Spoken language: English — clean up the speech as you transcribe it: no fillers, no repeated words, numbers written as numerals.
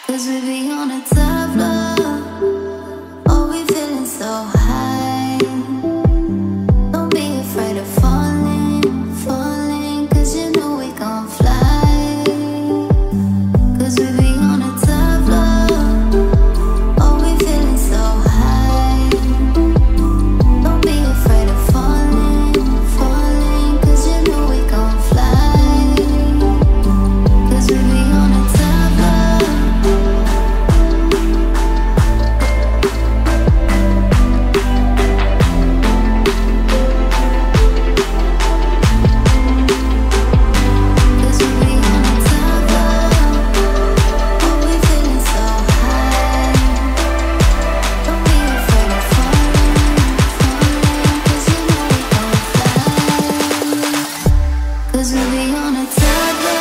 Cause we be on a top floor. Oh, we feeling so high. Don't be afraid of falling, falling. Cause you know we gon' fly. Cause we be on a top floor. Oh, we feeling so high. Don't be afraid of falling, falling. Cause you know we gon' fly. Cause we be on a top floor. Cause we be on a top floor.